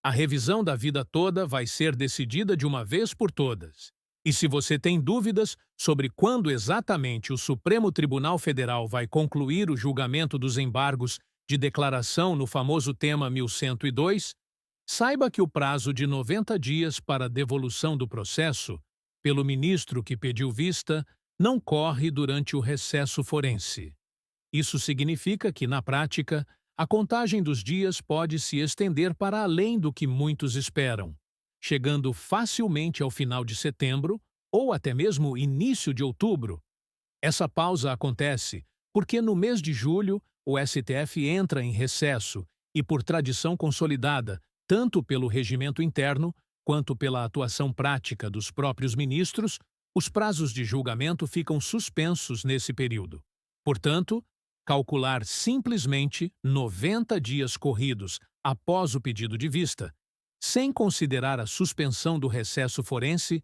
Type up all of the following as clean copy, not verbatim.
A revisão da vida toda vai ser decidida de uma vez por todas. E se você tem dúvidas sobre quando exatamente o Supremo Tribunal Federal vai concluir o julgamento dos embargos de declaração no famoso tema 1102, saiba que o prazo de 90 dias para devolução do processo, pelo ministro que pediu vista, não corre durante o recesso forense. Isso significa que, na prática, a contagem dos dias pode se estender para além do que muitos esperam, chegando facilmente ao final de setembro ou até mesmo início de outubro. Essa pausa acontece porque no mês de julho o STF entra em recesso e, por tradição consolidada, tanto pelo regimento interno quanto pela atuação prática dos próprios ministros, os prazos de julgamento ficam suspensos nesse período. Portanto, calcular simplesmente 90 dias corridos após o pedido de vista, sem considerar a suspensão do recesso forense,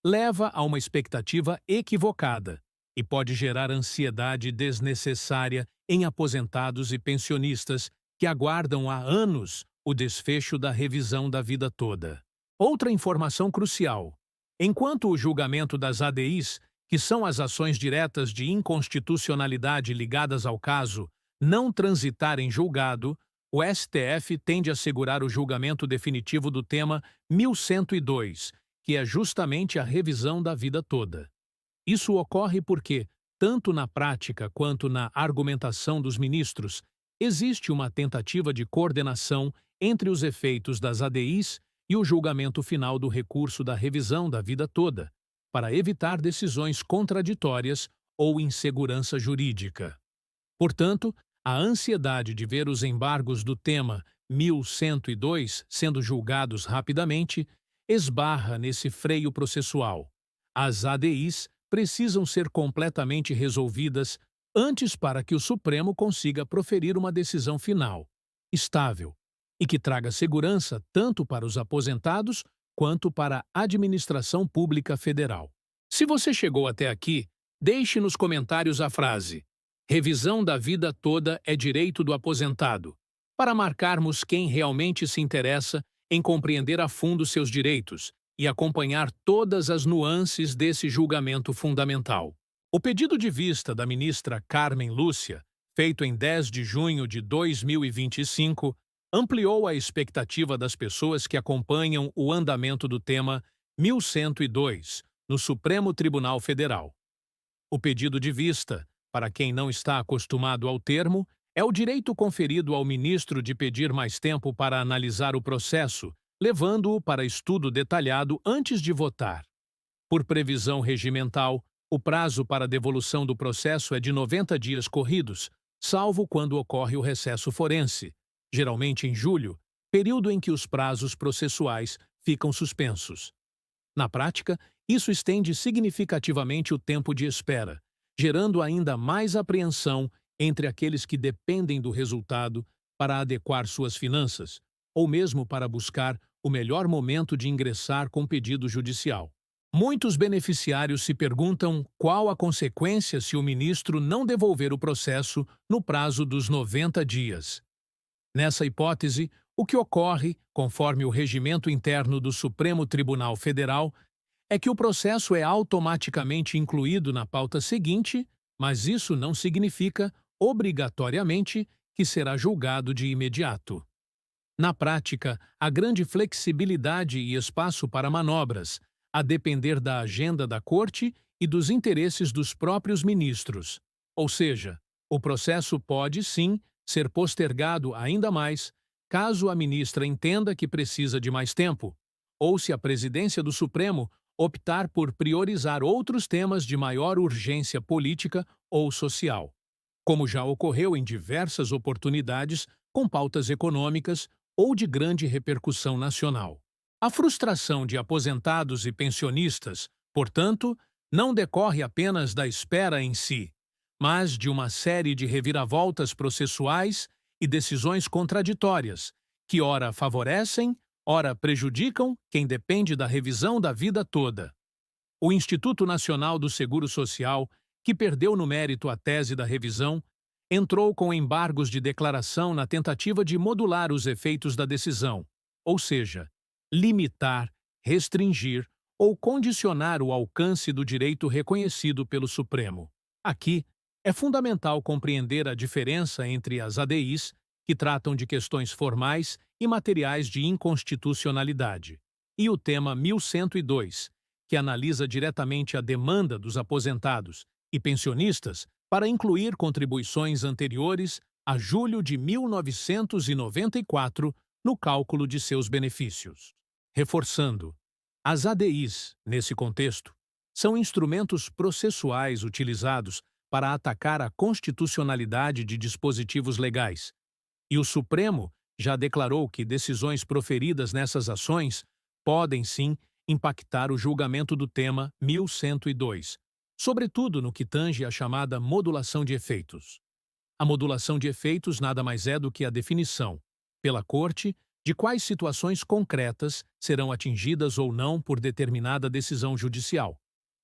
leva a uma expectativa equivocada e pode gerar ansiedade desnecessária em aposentados e pensionistas que aguardam há anos o desfecho da revisão da vida toda. Outra informação crucial: enquanto o julgamento das ADIs, que são as ações diretas de inconstitucionalidade ligadas ao caso, não transitar em julgado, o STF tende a assegurar o julgamento definitivo do tema 1102, que é justamente a revisão da vida toda. Isso ocorre porque, tanto na prática quanto na argumentação dos ministros, existe uma tentativa de coordenação entre os efeitos das ADIs e o julgamento final do recurso da revisão da vida toda, para evitar decisões contraditórias ou insegurança jurídica. Portanto, a ansiedade de ver os embargos do tema 1102 sendo julgados rapidamente esbarra nesse freio processual. As ADIs precisam ser completamente resolvidas antes para que o Supremo consiga proferir uma decisão final, estável, e que traga segurança tanto para os aposentados quanto para a administração pública federal. Se você chegou até aqui, deixe nos comentários a frase "Revisão da vida toda é direito do aposentado", para marcarmos quem realmente se interessa em compreender a fundo seus direitos e acompanhar todas as nuances desse julgamento fundamental. O pedido de vista da ministra Carmen Lúcia, feito em 10 de junho de 2025, ampliou a expectativa das pessoas que acompanham o andamento do tema 1102 no Supremo Tribunal Federal. O pedido de vista, para quem não está acostumado ao termo, é o direito conferido ao ministro de pedir mais tempo para analisar o processo, levando-o para estudo detalhado antes de votar. Por previsão regimental, o prazo para devolução do processo é de 90 dias corridos, salvo quando ocorre o recesso forense, geralmente em julho, período em que os prazos processuais ficam suspensos. Na prática, isso estende significativamente o tempo de espera, gerando ainda mais apreensão entre aqueles que dependem do resultado para adequar suas finanças, ou mesmo para buscar o melhor momento de ingressar com pedido judicial. Muitos beneficiários se perguntam qual a consequência se o ministro não devolver o processo no prazo dos 90 dias. Nessa hipótese, o que ocorre, conforme o regimento interno do Supremo Tribunal Federal, é que o processo é automaticamente incluído na pauta seguinte, mas isso não significa, obrigatoriamente, que será julgado de imediato. Na prática, há grande flexibilidade e espaço para manobras, a depender da agenda da Corte e dos interesses dos próprios ministros. Ou seja, o processo pode, sim, ser postergado ainda mais, caso a ministra entenda que precisa de mais tempo, ou se a presidência do Supremo optar por priorizar outros temas de maior urgência política ou social, como já ocorreu em diversas oportunidades com pautas econômicas ou de grande repercussão nacional. A frustração de aposentados e pensionistas, portanto, não decorre apenas da espera em si, mas de uma série de reviravoltas processuais e decisões contraditórias, que ora favorecem, ora prejudicam quem depende da revisão da vida toda. O Instituto Nacional do Seguro Social, que perdeu no mérito a tese da revisão, entrou com embargos de declaração na tentativa de modular os efeitos da decisão, ou seja, limitar, restringir ou condicionar o alcance do direito reconhecido pelo Supremo. Aqui, é fundamental compreender a diferença entre as ADIs, que tratam de questões formais e materiais de inconstitucionalidade, e o tema 1102, que analisa diretamente a demanda dos aposentados e pensionistas para incluir contribuições anteriores a julho de 1994 no cálculo de seus benefícios. Reforçando, as ADIs, nesse contexto, são instrumentos processuais utilizados para atacar a constitucionalidade de dispositivos legais, e o Supremo já declarou que decisões proferidas nessas ações podem, sim, impactar o julgamento do tema 1102, sobretudo no que tange à chamada modulação de efeitos. A modulação de efeitos nada mais é do que a definição, pela Corte, de quais situações concretas serão atingidas ou não por determinada decisão judicial,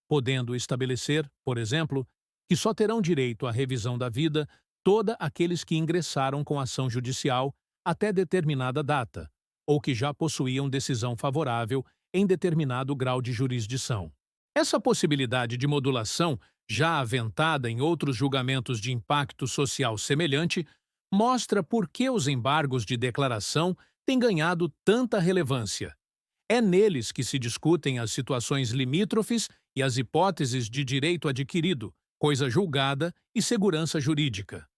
podendo estabelecer, por exemplo, que só terão direito à revisão da vida todos aqueles que ingressaram com ação judicial até determinada data, ou que já possuíam decisão favorável em determinado grau de jurisdição. Essa possibilidade de modulação, já aventada em outros julgamentos de impacto social semelhante, mostra por que os embargos de declaração têm ganhado tanta relevância. É neles que se discutem as situações limítrofes e as hipóteses de direito adquirido, coisa julgada e segurança jurídica.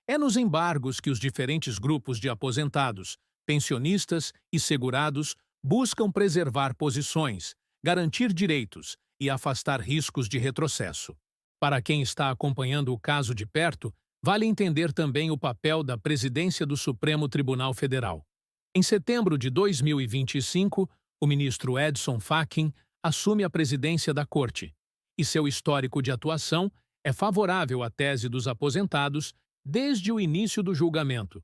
É nos embargos que os diferentes grupos de aposentados, pensionistas e segurados buscam preservar posições, garantir direitos e afastar riscos de retrocesso. Para quem está acompanhando o caso de perto, vale entender também o papel da Presidência do Supremo Tribunal Federal. Em setembro de 2025, o ministro Edson Fachin assume a presidência da Corte, e seu histórico de atuação é favorável à tese dos aposentados desde o início do julgamento.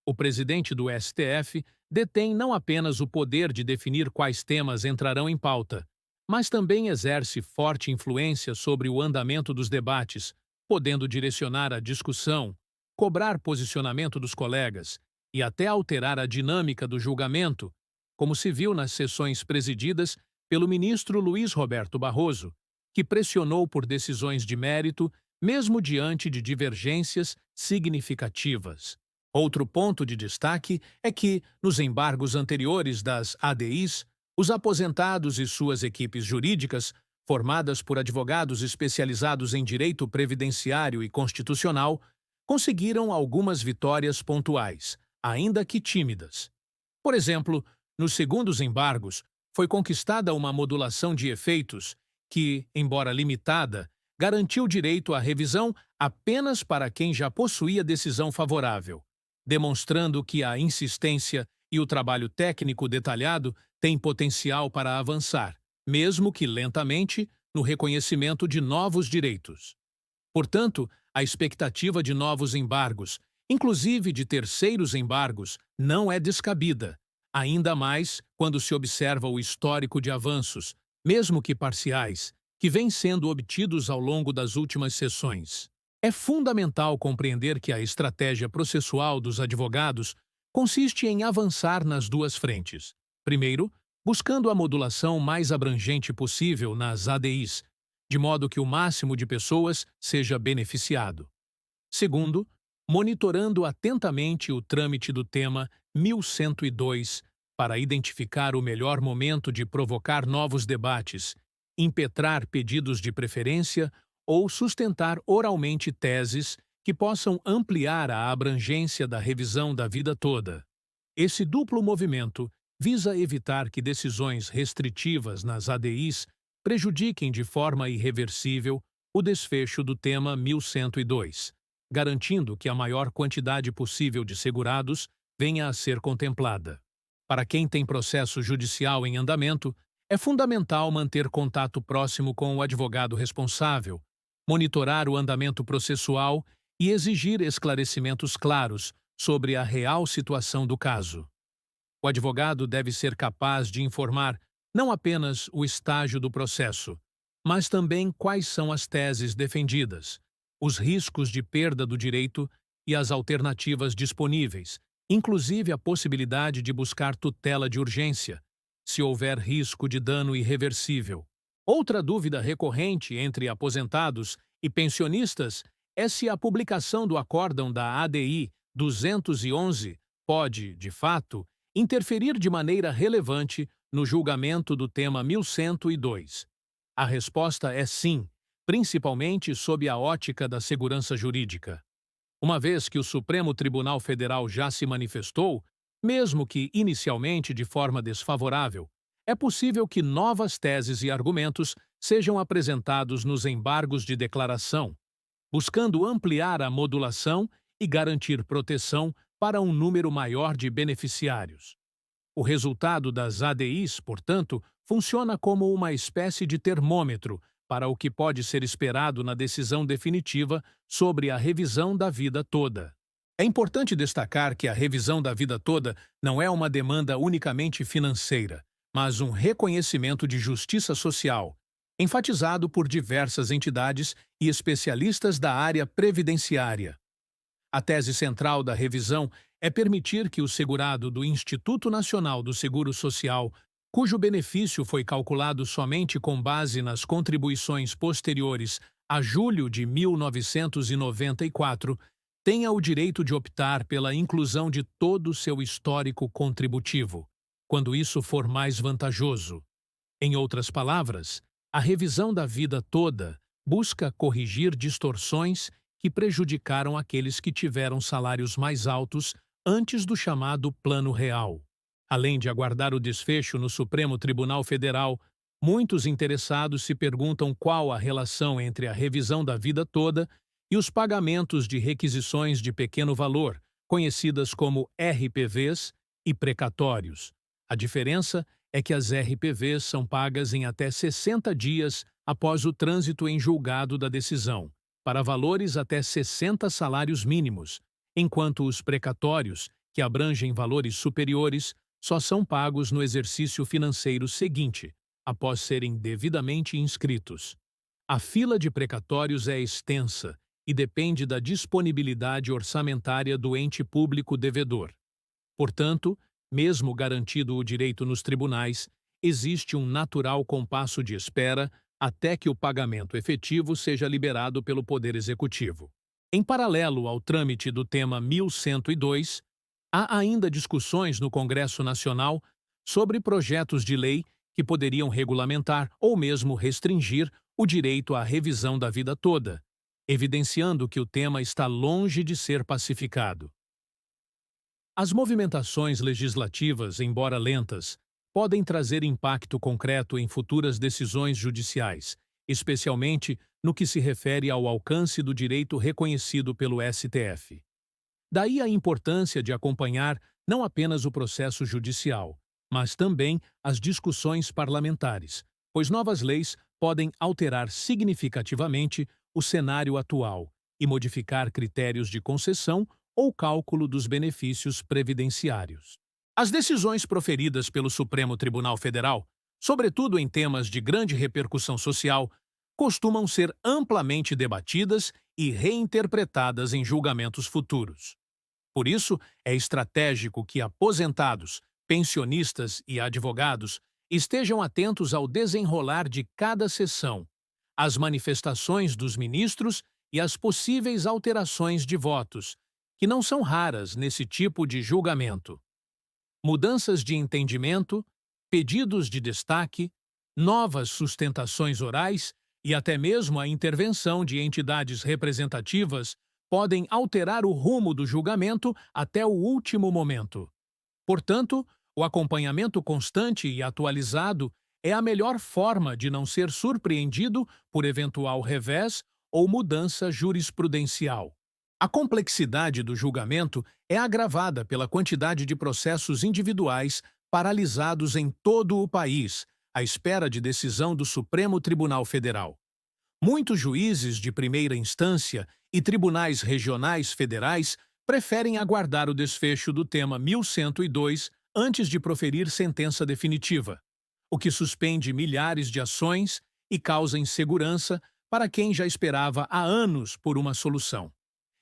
O presidente do STF detém não apenas o poder de definir quais temas entrarão em pauta, mas também exerce forte influência sobre o andamento dos debates, podendo direcionar a discussão, cobrar posicionamento dos colegas e até alterar a dinâmica do julgamento, como se viu nas sessões presididas pelo ministro Luiz Roberto Barroso, que pressionou por decisões de mérito, mesmo diante de divergências significativas. Outro ponto de destaque é que, nos embargos anteriores das ADIs, os aposentados e suas equipes jurídicas, formadas por advogados especializados em direito previdenciário e constitucional, conseguiram algumas vitórias pontuais, ainda que tímidas. Por exemplo, nos segundos embargos, foi conquistada uma modulação de efeitos que, embora limitada, garantiu direito à revisão apenas para quem já possuía decisão favorável, demonstrando que a insistência e o trabalho técnico detalhado têm potencial para avançar, mesmo que lentamente, no reconhecimento de novos direitos. Portanto, a expectativa de novos embargos, inclusive de terceiros embargos, não é descabida, ainda mais quando se observa o histórico de avanços, mesmo que parciais, que vêm sendo obtidos ao longo das últimas sessões. É fundamental compreender que a estratégia processual dos advogados consiste em avançar nas duas frentes. Primeiro, buscando a modulação mais abrangente possível nas ADIs, de modo que o máximo de pessoas seja beneficiado. Segundo, monitorando atentamente o trâmite do tema 1102 para identificar o melhor momento de provocar novos debates, impetrar pedidos de preferência ou sustentar oralmente teses que possam ampliar a abrangência da revisão da vida toda. Esse duplo movimento visa evitar que decisões restritivas nas ADIs prejudiquem de forma irreversível o desfecho do tema 1102, garantindo que a maior quantidade possível de segurados venha a ser contemplada. Para quem tem processo judicial em andamento, é fundamental manter contato próximo com o advogado responsável, monitorar o andamento processual e exigir esclarecimentos claros sobre a real situação do caso. O advogado deve ser capaz de informar não apenas o estágio do processo, mas também quais são as teses defendidas, os riscos de perda do direito e as alternativas disponíveis, inclusive a possibilidade de buscar tutela de urgência, se houver risco de dano irreversível. Outra dúvida recorrente entre aposentados e pensionistas é se a publicação do acórdão da ADI 211 pode, de fato, interferir de maneira relevante no julgamento do tema 1102. A resposta é sim, principalmente sob a ótica da segurança jurídica. Uma vez que o Supremo Tribunal Federal já se manifestou, mesmo que inicialmente de forma desfavorável, é possível que novas teses e argumentos sejam apresentados nos embargos de declaração, buscando ampliar a modulação e garantir proteção para um número maior de beneficiários. O resultado das ADIs, portanto, funciona como uma espécie de termômetro para o que pode ser esperado na decisão definitiva sobre a revisão da vida toda. É importante destacar que a revisão da vida toda não é uma demanda unicamente financeira, mas um reconhecimento de justiça social, enfatizado por diversas entidades e especialistas da área previdenciária. A tese central da revisão é permitir que o segurado do Instituto Nacional do Seguro Social, cujo benefício foi calculado somente com base nas contribuições posteriores a julho de 1994, tenha o direito de optar pela inclusão de todo o seu histórico contributivo, quando isso for mais vantajoso. Em outras palavras, a revisão da vida toda busca corrigir distorções que prejudicaram aqueles que tiveram salários mais altos antes do chamado Plano Real. Além de aguardar o desfecho no Supremo Tribunal Federal, muitos interessados se perguntam qual a relação entre a revisão da vida toda e os pagamentos de requisições de pequeno valor, conhecidas como RPVs, e precatórios. A diferença é que as RPVs são pagas em até 60 dias após o trânsito em julgado da decisão, para valores até 60 salários mínimos, enquanto os precatórios, que abrangem valores superiores, só são pagos no exercício financeiro seguinte, após serem devidamente inscritos. A fila de precatórios é extensa e depende da disponibilidade orçamentária do ente público devedor. Portanto, mesmo garantido o direito nos tribunais, existe um natural compasso de espera até que o pagamento efetivo seja liberado pelo Poder Executivo. Em paralelo ao trâmite do tema 1102, há ainda discussões no Congresso Nacional sobre projetos de lei que poderiam regulamentar ou mesmo restringir o direito à revisão da vida toda, evidenciando que o tema está longe de ser pacificado. As movimentações legislativas, embora lentas, podem trazer impacto concreto em futuras decisões judiciais, especialmente no que se refere ao alcance do direito reconhecido pelo STF. Daí a importância de acompanhar não apenas o processo judicial, mas também as discussões parlamentares, pois novas leis podem alterar significativamente o cenário atual e modificar critérios de concessão ou cálculo dos benefícios previdenciários. As decisões proferidas pelo Supremo Tribunal Federal, sobretudo em temas de grande repercussão social, costumam ser amplamente debatidas e reinterpretadas em julgamentos futuros. Por isso, é estratégico que aposentados, pensionistas e advogados estejam atentos ao desenrolar de cada sessão, às manifestações dos ministros e às possíveis alterações de votos, que não são raras nesse tipo de julgamento. Mudanças de entendimento, pedidos de destaque, novas sustentações orais e até mesmo a intervenção de entidades representativas podem alterar o rumo do julgamento até o último momento. Portanto, o acompanhamento constante e atualizado é a melhor forma de não ser surpreendido por eventual revés ou mudança jurisprudencial. A complexidade do julgamento é agravada pela quantidade de processos individuais paralisados em todo o país, à espera de decisão do Supremo Tribunal Federal. Muitos juízes de primeira instância e tribunais regionais federais preferem aguardar o desfecho do tema 1102 antes de proferir sentença definitiva, o que suspende milhares de ações e causa insegurança para quem já esperava há anos por uma solução.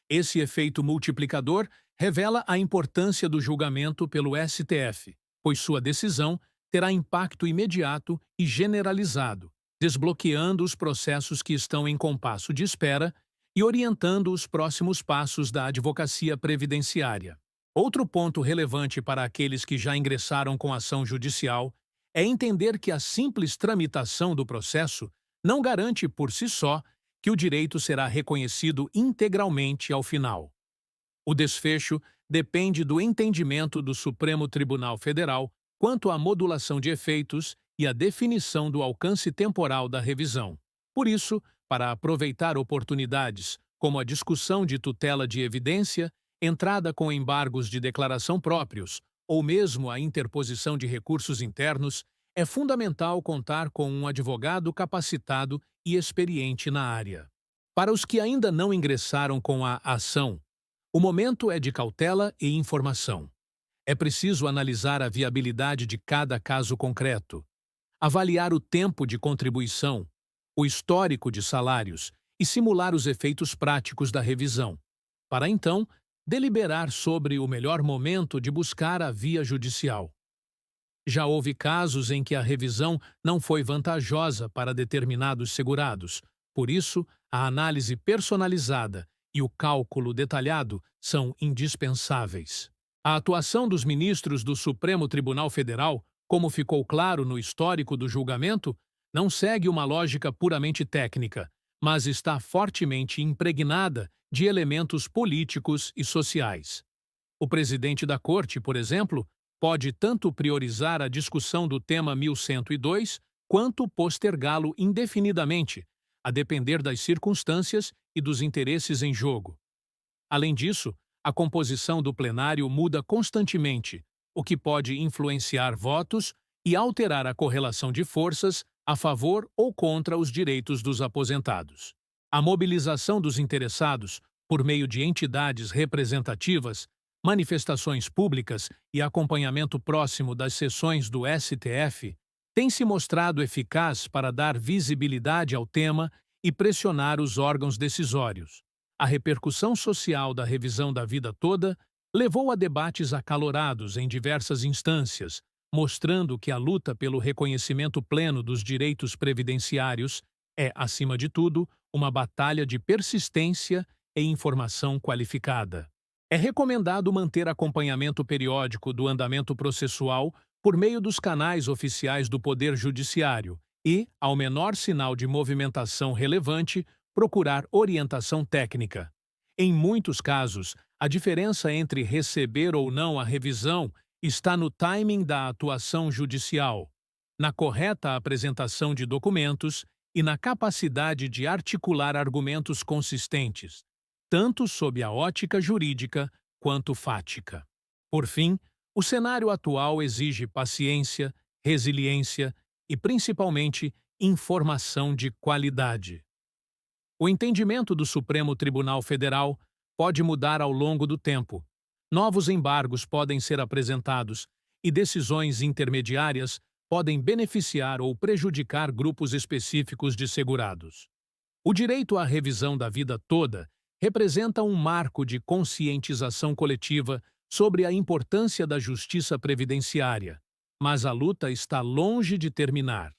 Esse efeito multiplicador revela a importância do julgamento pelo STF, pois sua decisão terá impacto imediato e generalizado, desbloqueando os processos que estão em compasso de espera e orientando os próximos passos da advocacia previdenciária. Outro ponto relevante para aqueles que já ingressaram com ação judicial é entender que a simples tramitação do processo não garante por si só que o direito será reconhecido integralmente ao final. O desfecho depende do entendimento do Supremo Tribunal Federal quanto à modulação de efeitos e à definição do alcance temporal da revisão. Por isso, para aproveitar oportunidades, como a discussão de tutela de evidência, entrada com embargos de declaração próprios, ou mesmo a interposição de recursos internos, é fundamental contar com um advogado capacitado e experiente na área. Para os que ainda não ingressaram com a ação, o momento é de cautela e informação. É preciso analisar a viabilidade de cada caso concreto, avaliar o tempo de contribuição, o histórico de salários e simular os efeitos práticos da revisão, para então deliberar sobre o melhor momento de buscar a via judicial. Já houve casos em que a revisão não foi vantajosa para determinados segurados, por isso, a análise personalizada e o cálculo detalhado são indispensáveis. A atuação dos ministros do Supremo Tribunal Federal, como ficou claro no histórico do julgamento, não segue uma lógica puramente técnica, mas está fortemente impregnada de elementos políticos e sociais. O presidente da Corte, por exemplo, pode tanto priorizar a discussão do tema 1102 quanto postergá-lo indefinidamente, a depender das circunstâncias e dos interesses em jogo. Além disso, a composição do plenário muda constantemente, o que pode influenciar votos e alterar a correlação de forças a favor ou contra os direitos dos aposentados. A mobilização dos interessados, por meio de entidades representativas, manifestações públicas e acompanhamento próximo das sessões do STF, tem se mostrado eficaz para dar visibilidade ao tema e pressionar os órgãos decisórios. A repercussão social da revisão da vida toda levou a debates acalorados em diversas instâncias, mostrando que a luta pelo reconhecimento pleno dos direitos previdenciários é, acima de tudo, uma batalha de persistência e informação qualificada. É recomendado manter acompanhamento periódico do andamento processual por meio dos canais oficiais do Poder Judiciário e, ao menor sinal de movimentação relevante, procurar orientação técnica. Em muitos casos, a diferença entre receber ou não a revisão está no timing da atuação judicial, na correta apresentação de documentos e na capacidade de articular argumentos consistentes, tanto sob a ótica jurídica quanto fática. Por fim, o cenário atual exige paciência, resiliência e, principalmente, informação de qualidade. O entendimento do Supremo Tribunal Federal pode mudar ao longo do tempo. Novos embargos podem ser apresentados e decisões intermediárias podem beneficiar ou prejudicar grupos específicos de segurados. O direito à revisão da vida toda representa um marco de conscientização coletiva sobre a importância da justiça previdenciária, mas a luta está longe de terminar.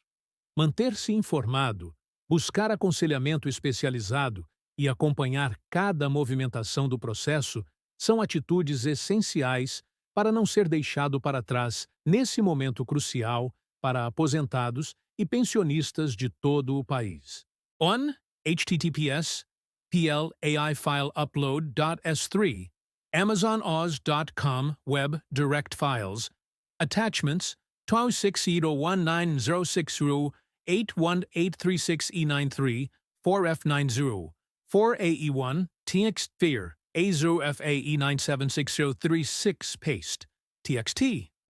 Manter-se informado, buscar aconselhamento especializado e acompanhar cada movimentação do processo são atitudes essenciais para não ser deixado para trás nesse momento crucial para aposentados e pensionistas de todo o país. On https://plaifileupload.s3 amazonoz.com web direct files attachments 26019060 81836E93 4F90 4AE1 TXFear A0FAE976036 paste TXT